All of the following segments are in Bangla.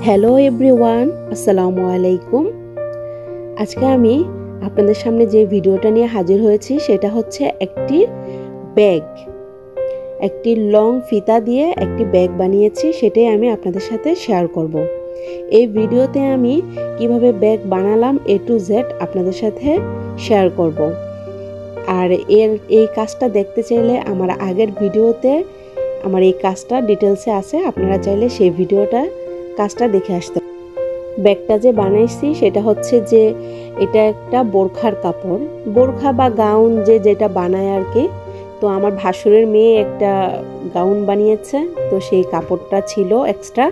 হ্যালো এভরিওয়ান, আসসালামু আলাইকুম। আজকে আমি আপনাদের সামনে যে ভিডিওটা নিয়ে হাজির হয়েছি সেটা হচ্ছে একটি ব্যাগ, একটি লং ফিতা দিয়ে একটি ব্যাগ বানিয়েছি, সেটাই আমি আপনাদের সাথে শেয়ার করব। এই ভিডিওতে আমি কিভাবে ব্যাগ বানালাম A to Z আপনাদের সাথে শেয়ার করব। আর এই কাজটা দেখতে চাইলে আমার আগের ভিডিওতে আমার এই কাজটা ডিটেলসে আছে, আপনারা চাইলে সেই কাজটা দেখে আসতে। ব্যাগটা যে বানাইছি সেটা হচ্ছে যে এটা একটা বোরখার কাপড়, বোরখা বা গাউন যেটা বানায় আর কি। তো আমার ভাসুরের মেয়ে একটা গাউন বানিয়েছে, তো সেই কাপড়টা ছিল এক্সট্রা,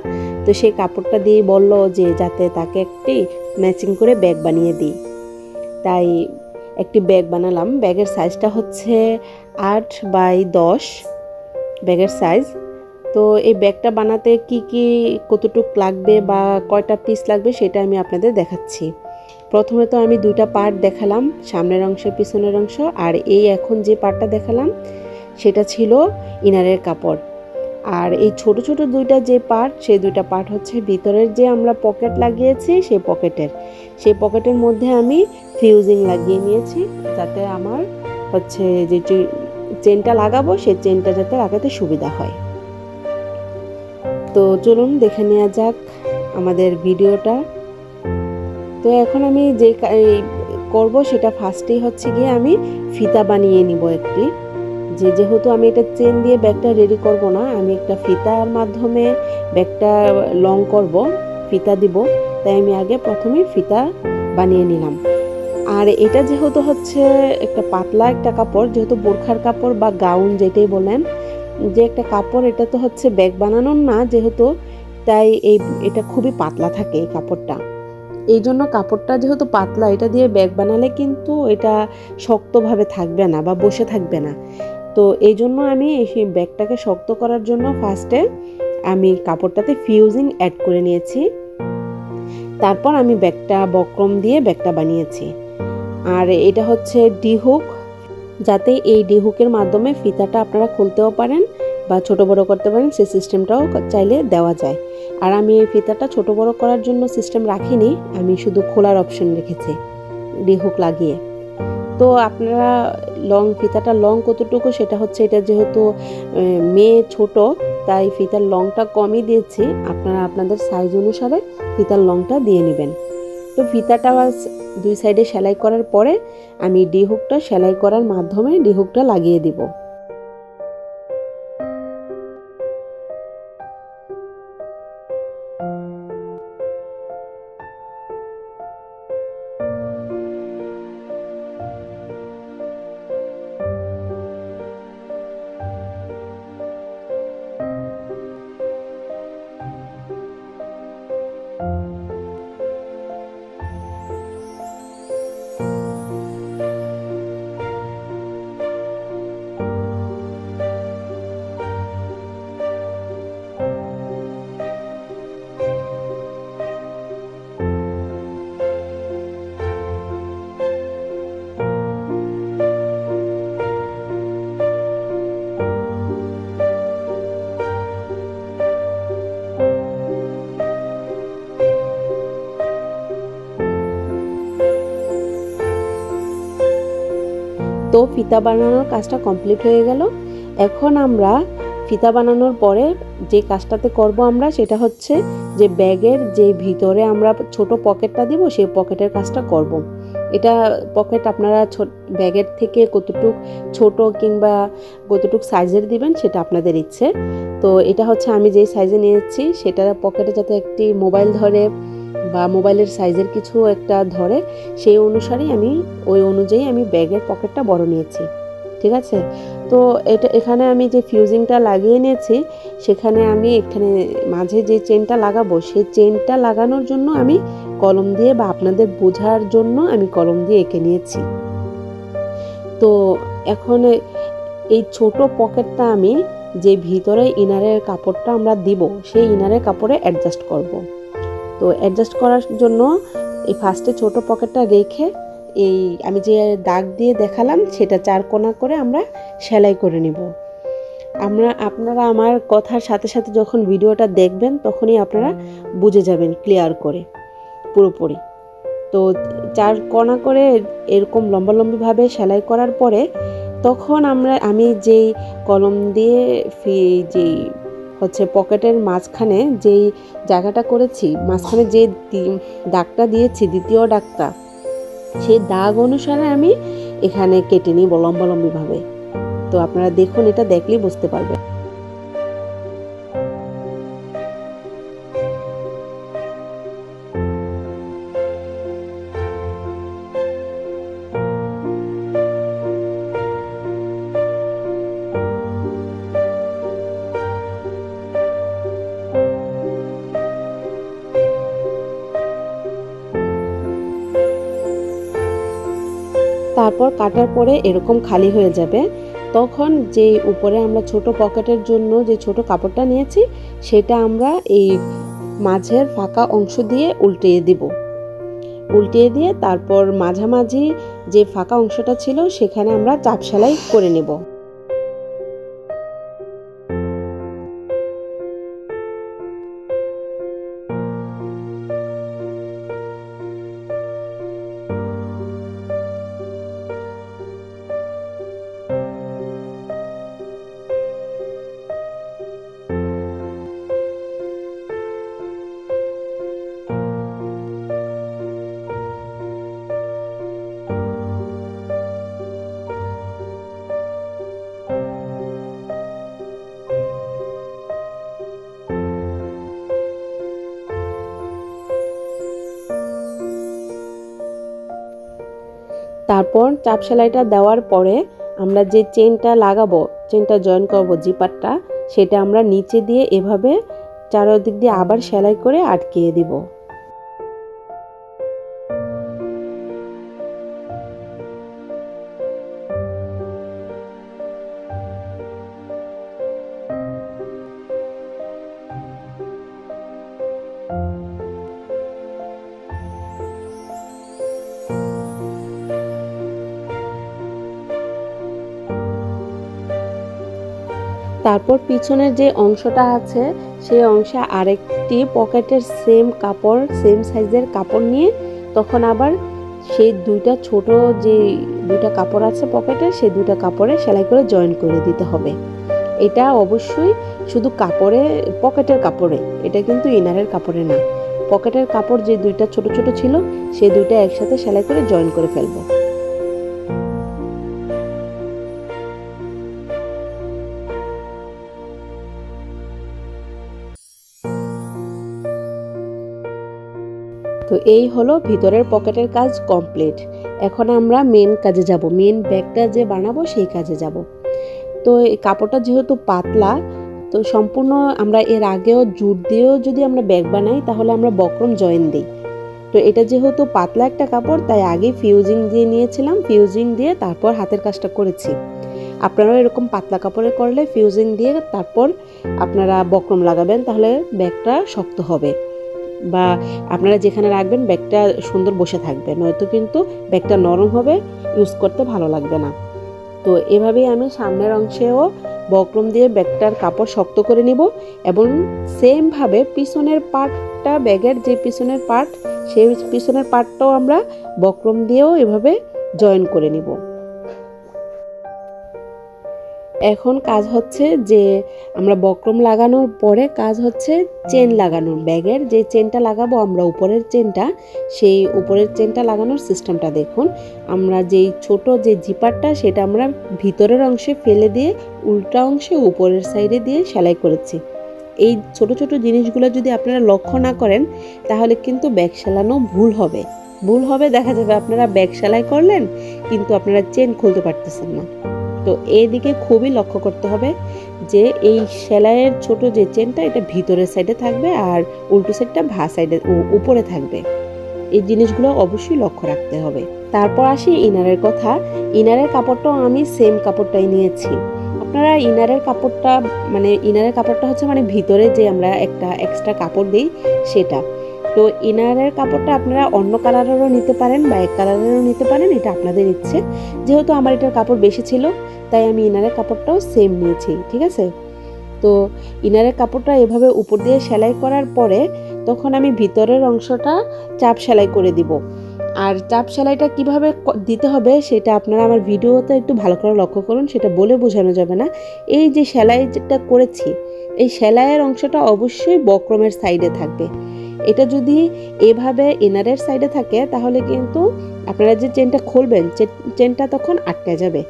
তো সেই কাপড়টা দিয়ে বলল যে যাতে তাকে একটি ম্যাচিং করে ব্যাগ বানিয়ে দিই, তাই একটি ব্যাগ বানালাম। ব্যাগের সাইজটা হচ্ছে 8x10 ব্যাগের সাইজ। তো এই ব্যাগটা বানাতে কি কতটুক লাগবে বা কয়টা পিস লাগবে সেটা আমি আপনাদের দেখাচ্ছি। প্রথমে তো আমি দুইটা পার্ট দেখালাম, সামনের অংশ পিছনের অংশ, আর এই এখন যে পার্টটা দেখালাম সেটা ছিল ইনারের কাপড়। আর এই ছোট ছোট দুইটা যে পার্ট, সেই দুইটা পার্ট হচ্ছে ভিতরের যে আমরা পকেট লাগিয়েছি সেই পকেটের মধ্যে আমি ফিউজিং লাগিয়ে নিয়েছি, যাতে আমার হচ্ছে যে চেনটা লাগাবো সেই চেনটা যাতে লাগাতে সুবিধা হয়। তো চলুন দেখে নেওয়া যাক আমাদের ভিডিওটা। তো এখন আমি যে করব সেটা ফার্স্টেই হচ্ছে গিয়ে আমি ফিতা বানিয়ে নিব একটি, যেহেতু আমি এটা চেন দিয়ে ব্যাগটা রেডি করব না, আমি একটা ফিতার মাধ্যমে ব্যাগটা লং করব, ফিতা দিব, তাই আমি আগে প্রথমে ফিতা বানিয়ে নিলাম। আর এটা যেহেতু হচ্ছে একটা পাতলা একটা কাপড়, যেহেতু বোরখার কাপড় বা গাউন যেটাই বলেন, যে একটা কাপড়, এটা তো হচ্ছে ব্যাগ বানানোর না যেহেতু, তাই এটা খুবই পাতলা থাকে এই কাপড়টা। এই জন্য কাপড়টা যেহেতু পাতলা, এটা দিয়ে ব্যাগ বানালে কিন্তু এটা শক্তভাবে থাকবে না বা বসে থাকবে না। তো এই জন্য আমি এই ব্যাগটাকে শক্ত করার জন্য ফার্স্টে আমি কাপড়টাতে ফিউজিং অ্যাড করে নিয়েছি, তারপর আমি ব্যাগটা বক্রম দিয়ে ব্যাগটা বানিয়েছি। আর এটা হচ্ছে ডি হুক, যাতে এই ডি হুকের মাধ্যমে ফিতাটা আপনারা খুলতেও পারেন বা ছোট বড় করতে পারেন, সেই সিস্টেমটাও চাইলে দেওয়া যায়। আর আমি এই ফিতাটা ছোট বড় করার জন্য সিস্টেম রাখিনি, আমি শুধু খোলার অপশন রেখেছি ডি হুক লাগিয়ে। তো আপনারা ফিতাটা লং কতটুকু সেটা হচ্ছে, এটা যেহেতু মেয়ে ছোট তাই ফিতার লংটা কমই দিয়েছি, আপনারা আপনাদের সাইজ অনুসারে ফিতার লংটা দিয়ে নেবেন। তো ফিতাটা দুই সাইডে সেলাই করার পরে আমি ডি হুকটা সেলাই করার মাধ্যমে ডি হুকটা লাগিয়ে দিব। তো ফিতা বানানোর কাজটা কমপ্লিট হয়ে গেল। এখন আমরা ফিতা বানানোর পরে যে কাজটাতে করব আমরা, সেটা হচ্ছে যে ব্যাগের যে ভিতরে আমরা ছোট পকেটটা দিব সেই পকেটের কাজটা করব। এটা পকেট আপনারা ব্যাগের থেকে কতটুক ছোট কিংবা কতটুক সাইজের দিবেন সেটা আপনাদের ইচ্ছে। তো এটা হচ্ছে আমি যেই সাইজে নিয়েছি সেটা পকেটে যাতে একটি মোবাইল ধরে বা মোবাইলের সাইজের কিছু একটা ধরে, সেই অনুযায়ী আমি ব্যাগের পকেটটা বড় নিয়েছি, ঠিক আছে। তো এখানে আমি যে ফিউজিংটা লাগিয়ে নিয়েছি, সেখানে আমি এখানে মাঝে যে চেনটা লাগাবো সেই চেনটা লাগানোর জন্য আমি কলম দিয়ে, বা আপনাদের বোঝার জন্য আমি কলম দিয়ে এঁকে নিয়েছি। তো এখন এই ছোট পকেটটা আমি যে ভিতরে ইনারের কাপড়টা আমরা দিব সেই ইনারের কাপড়ে অ্যাডজাস্ট করব। তো অ্যাডজাস্ট করার জন্য এই ফার্স্টে ছোট পকেটটা রেখে এই আমি যে দাগ দিয়ে দেখালাম সেটা 4 কোণা করে আমরা সেলাই করে নিব। আপনারা আমার কথার সাথে সাথে যখন ভিডিওটা দেখবেন তখনই আপনারা বুঝে যাবেন ক্লিয়ার করে পুরোপুরি। তো 4 কোণা করে এরকম লম্বালম্বিভাবে সেলাই করার পরে তখন আমি যেই কলম দিয়ে যেই হচ্ছে পকেটের মাঝখানে যেই জায়গাটা করেছি, মাঝখানে যে দাগটা দিয়েছি, দ্বিতীয় দাগটা, সেই দাগ অনুসারে আমি এখানে কেটে নিব লম্বালম্বিভাবে। তো আপনারা দেখুন, এটা দেখলেই বুঝতে পারবেন। তারপর কাটার পরে এরকম খালি হয়ে যাবে। তখন যে উপরে আমরা ছোট পকেটের জন্য যে ছোট কাপড়টা নিয়েছি সেটা আমরা এই মাঝের ফাঁকা অংশ দিয়ে উল্টিয়ে দিব। উল্টিয়ে দিয়ে তারপর মাঝামাঝি যে ফাঁকা অংশটা ছিল সেখানে আমরা চাপ সেলাই করে নেব। তারপর চাপ সেলাইটা দেওয়ার পরে আমরা যে চেনটা লাগাবো, চেনটা জয়েন করব জিপারটা, সেটা আমরা নিচে দিয়ে এভাবে চারদিক দিয়ে আবার সেলাই করে আটকিয়ে দিব। তারপর পিছনের যে অংশটা আছে সেই অংশে আরেকটি পকেটের সেম কাপড়, সেম সাইজের কাপড় নিয়ে তখন আবার সেই দুইটা ছোট যে দুইটা কাপড় আছে পকেটে, সেই দুইটা কাপড়ে সেলাই করে জয়েন করে দিতে হবে। এটা অবশ্যই শুধু কাপড়ে, পকেটের কাপড়ে, এটা কিন্তু ইনারের কাপড়ে না। পকেটের কাপড় যে দুইটা ছোট ছোট ছিল সেই দুইটা একসাথে সেলাই করে জয়েন করে ফেলবো। তো এই হলো ভিতরের পকেটের কাজ কমপ্লিট। এখন আমরা মেন কাজে যাব, মেন ব্যাগটা যে বানাবো সেই কাজে যাব। তো এই কাপড়টা যেহেতু পাতলা, তো সম্পূর্ণ আমরা এর আগেও জুট দিয়েও যদি আমরা ব্যাগ বানাই তাহলে আমরা বক্রম জয়েন দিই। তো এটা যেহেতু পাতলা একটা কাপড় তাই আগে ফিউজিং দিয়ে নিয়েছিলাম, ফিউজিং দিয়ে তারপর হাতের কাজটা করেছি। আপনারাও এরকম পাতলা কাপড়ে করলে ফিউজিং দিয়ে তারপর আপনারা বক্রম লাগাবেন, তাহলে ব্যাগটা শক্ত হবে, বা আপনারা যেখানে রাখবেন ব্যাগটা সুন্দর বসে থাকবে, নয়তো কিন্তু ব্যাগটা নরম হবে, ইউজ করতে ভালো লাগবে না। তো এভাবেই আমি সামনের অংশেও বক্রম দিয়ে ব্যাগটার কাপড় শক্ত করে নিব, এবং সেমভাবে পিছনের পার্টটা, ব্যাগের যে পিছনের পার্ট, সেই পিছনের পার্টটাও আমরা বক্রম দিয়েও এভাবে জয়েন করে নিব। এখন কাজ হচ্ছে যে আমরা বক্রম লাগানোর পরে কাজ হচ্ছে চেন লাগানোর। ব্যাগের যে চেনটা লাগাবো আমরা, উপরের চেনটা, সেই উপরের চেনটা লাগানোর সিস্টেমটা দেখুন। আমরা যেই ছোট যে জিপারটা সেটা আমরা ভিতরের অংশে ফেলে দিয়ে উল্টা অংশে উপরের সাইডে দিয়ে সেলাই করেছি। এই ছোট ছোট জিনিসগুলো যদি আপনারা লক্ষ্য না করেন তাহলে কিন্তু ব্যাগ সেলানো ভুল হবে, দেখা যাবে আপনারা ব্যাগ সেলাই করলেন কিন্তু আপনারা চেন খুলতে পারতেছেন না। তো এদিকে খুবই লক্ষ্য করতে হবে যে এই সেলাইয়ের ছোট যে চেনটা এটা ভিতরের সাইডে থাকবে আর উল্টো সাইডটা ভা সাইডে উপরে থাকবে। এই জিনিসগুলো অবশ্যই লক্ষ্য রাখতে হবে। তারপর আসি ইনারের কথা। ইনারের কাপড়টাও আমি সেম কাপড়টাই নিয়েছি। আপনারা ইনারের কাপড়টা হচ্ছে মানে ভিতরে যে আমরা একটা এক্সট্রা কাপড় দিই সেটা। তো ইনারের কাপড়টা আপনারা অন্য কালারেরও নিতে পারেন বা এক কালারেরও নিতে পারেন, এটা আপনাদের ইচ্ছে। যেহেতু আমার এটার কাপড় বেশি ছিল তাই আমি ইনারের কাপড়টাও সেম নিয়েছি, ঠিক আছে। তো ইনারের কাপড়টা এভাবে উপর দিয়ে সেলাই করার পরে তখন আমি ভিতরের অংশটা চাপ সেলাই করে দিব। আর চাপ সেলাইটা কিভাবে দিতে হবে সেটা আপনারা আমার ভিডিওতে একটু ভালো করে লক্ষ্য করুন, সেটা বলে বোঝানো যাবে না। এই যে সেলাইটা করেছি, এই সেলাইয়ের অংশটা অবশ্যই বক্রমের সাইডে থাকবে। এটা যদি এভাবে ইনারের সাইডে থাকে তাহলে কিন্তু আপনারা যে চেনটা খুলবেন চেনটা তখন আটকে যাবে।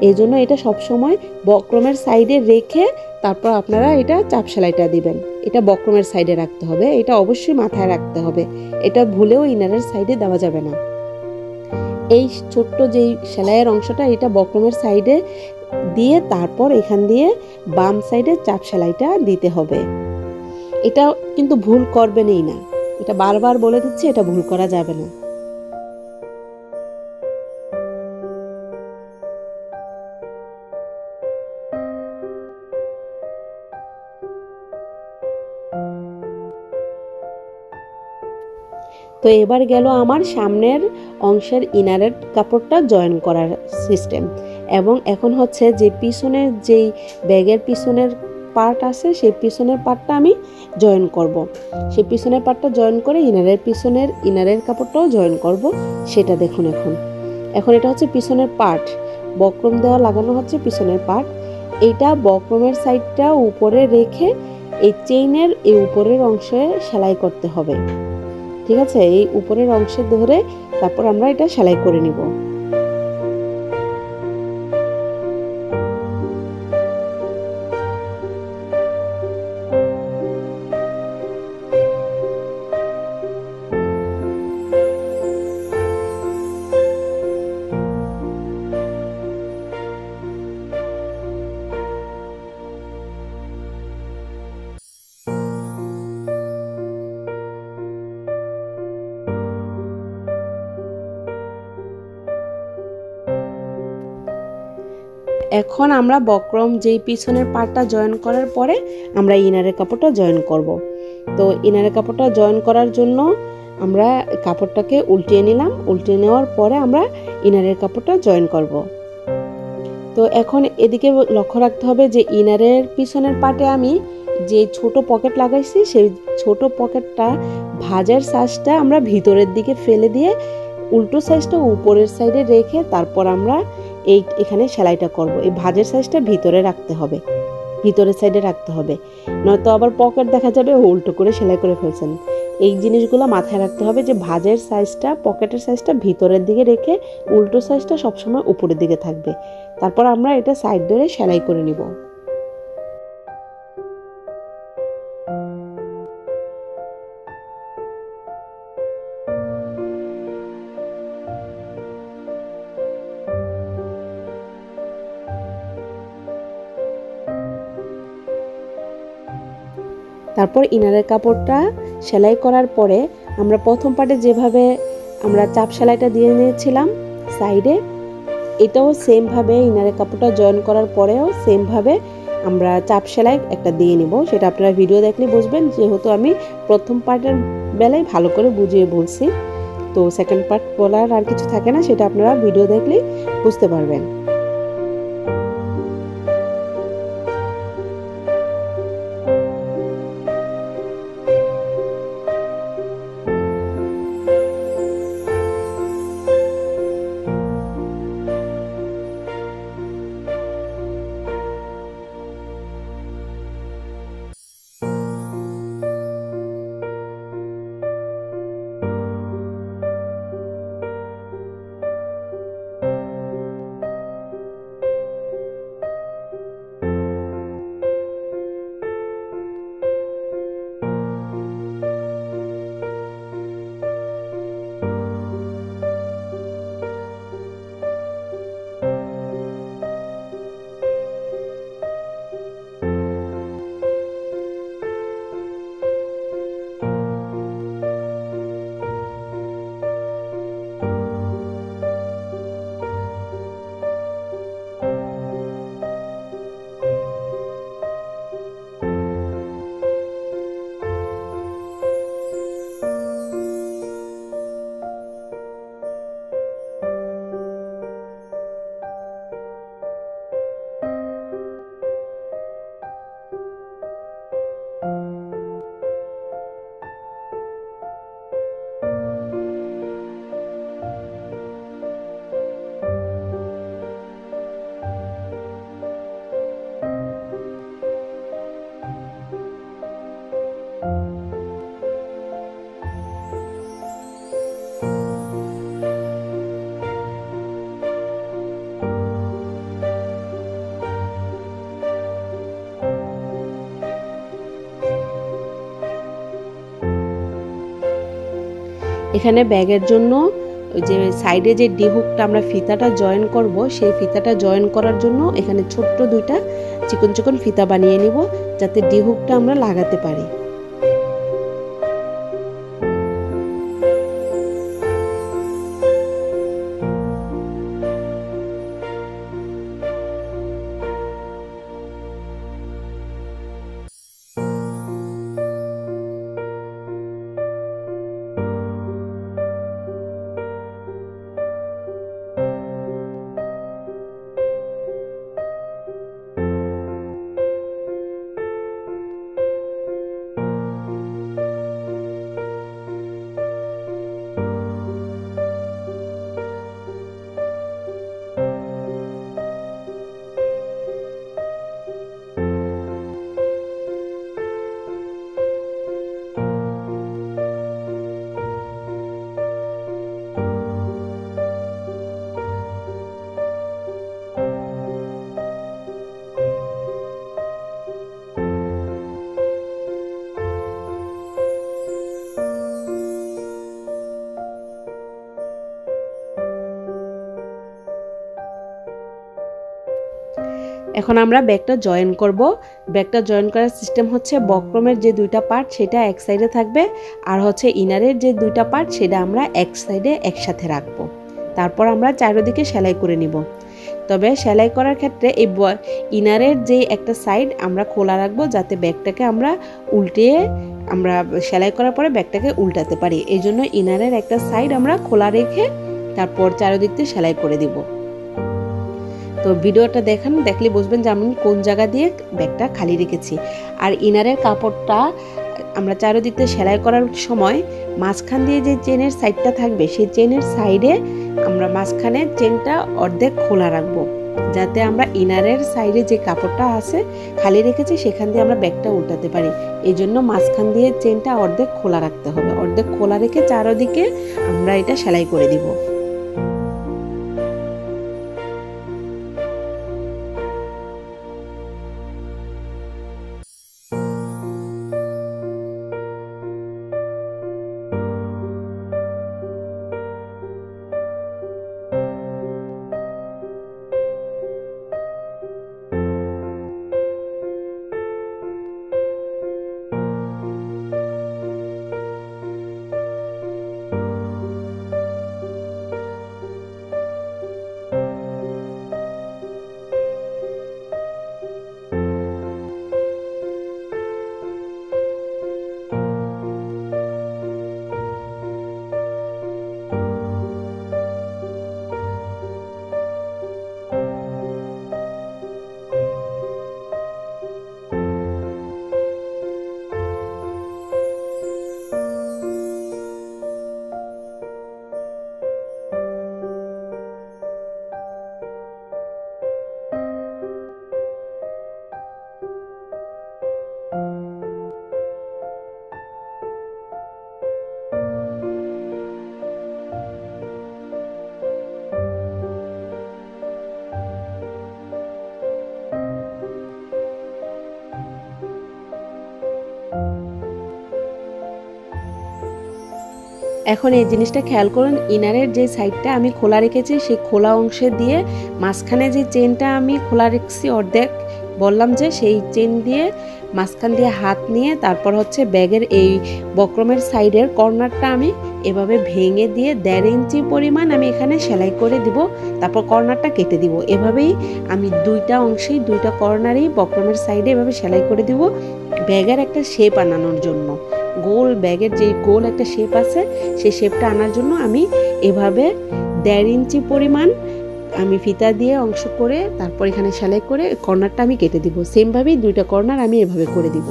এই জন্য এটা সবসময় বক্রমের সাইডে রেখে তারপর আপনারা এটা চাপ সেলাইটা দিবেন। এটা বক্রমের সাইডে রাখতে হবে, এটা অবশ্যই মাথায় রাখতে হবে। এটা ভুলেও ইনারের সাইডে দেওয়া যাবে না। এই ছোট্ট যেই সেলাইয়ের অংশটা এটা বক্রমের সাইডে দিয়ে তারপর এখান দিয়ে বাম সাইডে চাপ সেলাইটা দিতে হবে। এটা কিন্তু ভুল করবেনই না, এটা বারবার বলে দিচ্ছি, এটা ভুল করা যাবে না। তো এবার গেল আমার সামনের অংশের ইনারের কাপড়টা জয়েন করার সিস্টেম। এবং এখন হচ্ছে যে পিছনের যেই ব্যাগের পিছনের পার্ট আছে সেই পিছনের পার্টটা আমি জয়েন করব। সেই পিছনের পার্টটা জয়েন করে ইনারের কাপড়টাও জয়েন করব, সেটা দেখুন। এখন এটা হচ্ছে পিছনের পার্ট, বক্রম দেওয়া লাগানো হচ্ছে পিছনের পার্ট। এইটা বক্রমের সাইডটা উপরে রেখে এই চেইনের এই উপরের অংশে সেলাই করতে হবে, ঠিক আছে। এই উপরের অংশে ধরে তারপর আমরা এটা সেলাই করে নিব। এখন আমরা বক্রম যেই পিছনের পার্টটা জয়েন করার পরে আমরা ইনারের কাপড়টা জয়েন করব। তো ইনারের কাপড়টা জয়েন করার জন্য আমরা কাপড়টাকে উল্টিয়ে নিলাম, উল্টিয়ে নেওয়ার পরে আমরা ইনারের কাপড়টা জয়েন করব। তো এখন এদিকে লক্ষ্য রাখতে হবে যে ইনারের পিছনের পার্টে আমি যে ছোট পকেট লাগাইছি সেই ছোট পকেটটা ভাঁজের সাইজটা আমরা ভিতরের দিকে ফেলে দিয়ে উল্টো সাইজটা উপরের সাইডে রেখে তারপর আমরা এখানে সেলাইটা করব। এই ভাঁজের সাইজটা ভিতরে রাখতে হবে, ভিতরের সাইডে রাখতে হবে, নয়তো আবার পকেট দেখা যাবে উল্টো করে সেলাই করে ফেলছেন। এই জিনিসগুলো মাথায় রাখতে হবে যে ভাঁজের সাইজটা পকেটের সাইজটা ভিতরের দিকে রেখে উল্টো সাইজটা সবসময় উপরের দিকে থাকবে। তারপর আমরা এটা সাইড ধরে সেলাই করে নিব। তারপর ইনারের কাপড়টা সেলাই করার পরে আমরা প্রথম পার্টে যেভাবে আমরা চাপ সেলাইটা দিয়ে নিয়েছিলাম সাইডে, এটাও সেমভাবে ইনারের কাপড়টা জয়েন করার পরেও সেমভাবে আমরা চাপ সেলাই একটা দিয়ে নিব। সেটা আপনারা ভিডিও দেখলে বুঝবেন, যেহেতু আমি প্রথম পার্টের বেলায় ভালো করে বুঝিয়ে বলছি। তো সেকেন্ড পার্ট বলার আর কিছু থাকে না, সেটা আপনারা ভিডিও দেখলেই বুঝতে পারবেন। এখানে ব্যাগের জন্য যে সাইডে যে ডি হুকটা আমরা ফিতাটা জয়েন করব, সেই ফিতাটা জয়েন করার জন্য এখানে ছোট্ট দুইটা চিকন চিকন ফিতা বানিয়ে নিব, যাতে ডি হুকটা আমরা লাগাতে পারি। এখন আমরা ব্যাগটা জয়েন করব। ব্যাগটা জয়েন করার সিস্টেম হচ্ছে বক্রমের যে দুইটা পার্ট সেটা এক সাইডে থাকবে, আর হচ্ছে ইনারের যে দুইটা পার্ট সেটা আমরা এক সাইডে একসাথে রাখবো। তারপর আমরা চারিদিকে সেলাই করে নিব। তবে সেলাই করার ক্ষেত্রে এই ইনারের যে একটা সাইড আমরা খোলা রাখবো, যাতে ব্যাগটাকে আমরা উল্টিয়ে আমরা সেলাই করার পরে ব্যাগটাকে উল্টাতে পারি। এই জন্য ইনারের একটা সাইড আমরা খোলা রেখে তারপর চারিদিক দিয়ে সেলাই করে দিব। তো ভিডিওটা দেখলে বুঝবেন যে আমি কোন জায়গা দিয়ে ব্যাগটা খালি রেখেছি। আর ইনারের কাপড়টা আমরা চারিদিক দিয়ে সেলাই করার সময় মাঝখান দিয়ে যে চেনের সাইডটা থাকবে, সেই চেনের সাইডে আমরা মাঝখানে চেনটা অর্ধেক খোলা রাখবো, যাতে আমরা ইনারের সাইডে যে কাপড়টা আছে খালি রেখেছি সেখান দিয়ে আমরা ব্যাগটা উল্টাতে পারি। এই জন্য মাঝখান দিয়ে চেনটা অর্ধেক খোলা রাখতে হবে। অর্ধেক খোলা রেখে চারিদিকে আমরা এটা সেলাই করে দিব। এখন এই জিনিসটা খেয়াল করুন, ইনারের যে সাইডটা আমি খোলা রেখেছি সেই খোলা অংশে দিয়ে মাঝখানে যে চেনটা আমি খোলা রেখেছি অর্ধেক, বললাম যে সেই চেন দিয়ে মাঝখান দিয়ে হাত নিয়ে তারপর হচ্ছে ব্যাগের এই বক্রমের সাইডের কর্নারটা আমি এভাবে ভেঙে দিয়ে 1.5 ইঞ্চি পরিমাণ আমি এখানে সেলাই করে দিব, তারপর কর্নারটা কেটে দিব। এভাবেই আমি দুইটা অংশেই দুইটা কর্নারেই বক্রমের সাইডে এভাবে সেলাই করে দিব ব্যাগের একটা শেপ আনানোর জন্য। গোল ব্যাগের যে গোল একটা শেপ আছে সেই শেপটা আনার জন্য আমি এভাবে 1.5 ইঞ্চি পরিমাণ আমি ফিতা দিয়ে অংশ করে তারপর এখানে সেলাই করে কর্নারটা আমি কেটে দিব। সেমভাবেই দুইটা কর্নার আমি এভাবে করে দিব।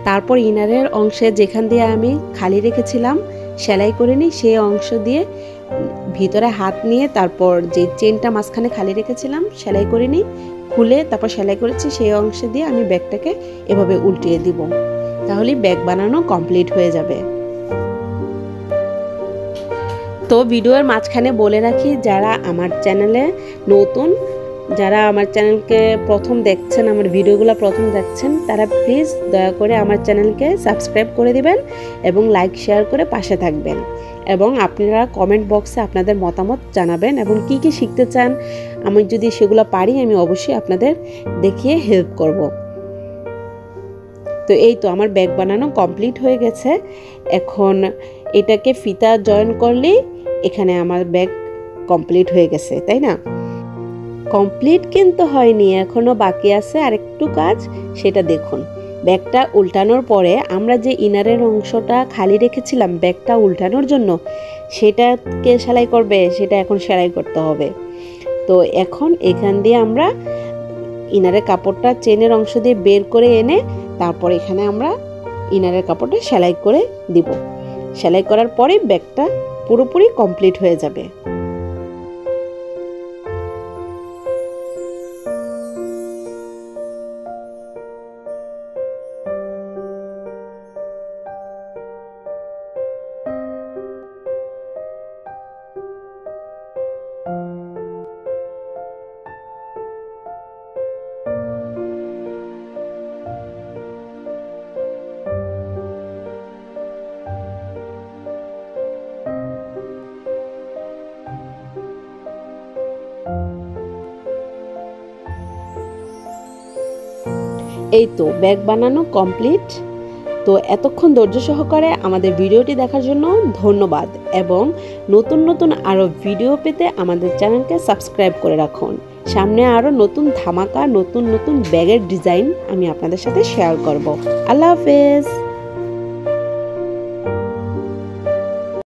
তারপর ইনারের অংশে যেখান দিয়ে আমি খালি রেখেছিলাম সেলাই করে নিই, সেই অংশ দিয়ে ভিতরে হাত নিয়ে তারপর যে চেনটা মাঝখানে খালি রেখেছিলাম সেলাই করে নিই, খুলে তারপর সেলাই করেছি সেই অংশ দিয়ে আমি ব্যাগটাকে এভাবে উল্টিয়ে দিব। তাহলে ব্যাগ বানানো কমপ্লিট হয়ে যাবে। তো ভিডিওর মাঝখানে বলে রাখি, যারা আমার চ্যানেলে নতুন, যারা আমার চ্যানেলকে প্রথম দেখছেন, আমার ভিডিওগুলো প্রথম দেখছেন, তারা প্লিজ দয়া করে আমার চ্যানেলকে সাবস্ক্রাইব করে দিবেন এবং লাইক শেয়ার করে পাশে থাকবেন। এবং আপনারা কমেন্ট বক্সে আপনাদের মতামত জানাবেন এবং কি কি শিখতে চান, আমি যদি সেগুলো পারি আমি অবশ্যই আপনাদের দেখিয়ে হেল্প করব। তো এই তো আমার ব্যাগ বানানো কমপ্লিট হয়ে গেছে। এখন এটাকে ফিতা জয়েন করলেই এখানে আমার ব্যাগ কমপ্লিট হয়ে গেছে, তাই না? কমপ্লিট কিন্তু হয়নি, এখনো বাকি আছে আরেকটু কাজ, সেটা দেখুন। ব্যাগটা উল্টানোর পরে আমরা যে ইনারের অংশটা খালি রেখেছিলাম ব্যাগটা উল্টানোর জন্য, সেটাকে সেলাই করবে, সেটা এখন সেলাই করতে হবে। তো এখন এখান দিয়ে আমরা ইনারের কাপড়টা চেনের অংশ দিয়ে বের করে এনে তারপর এখানে আমরা ইনারের কাপড়টা সেলাই করে দিব। সেলাই করার পরে ব্যাগটা পুরোপুরি কমপ্লিট হয়ে যাবে। এই তো ব্যাগ বানানো কমপ্লিট। তো এতক্ষণ ধৈর্য সহকারে আমাদের ভিডিওটি দেখার জন্য ধন্যবাদ এবং নতুন নতুন আরও ভিডিও পেতে আমাদের চ্যানেলকে সাবস্ক্রাইব করে রাখুন। সামনে আরও নতুন ধামাকা, নতুন নতুন ব্যাগের ডিজাইন আমি আপনাদের সাথে শেয়ার করব। আল্লাহ হাফেজ।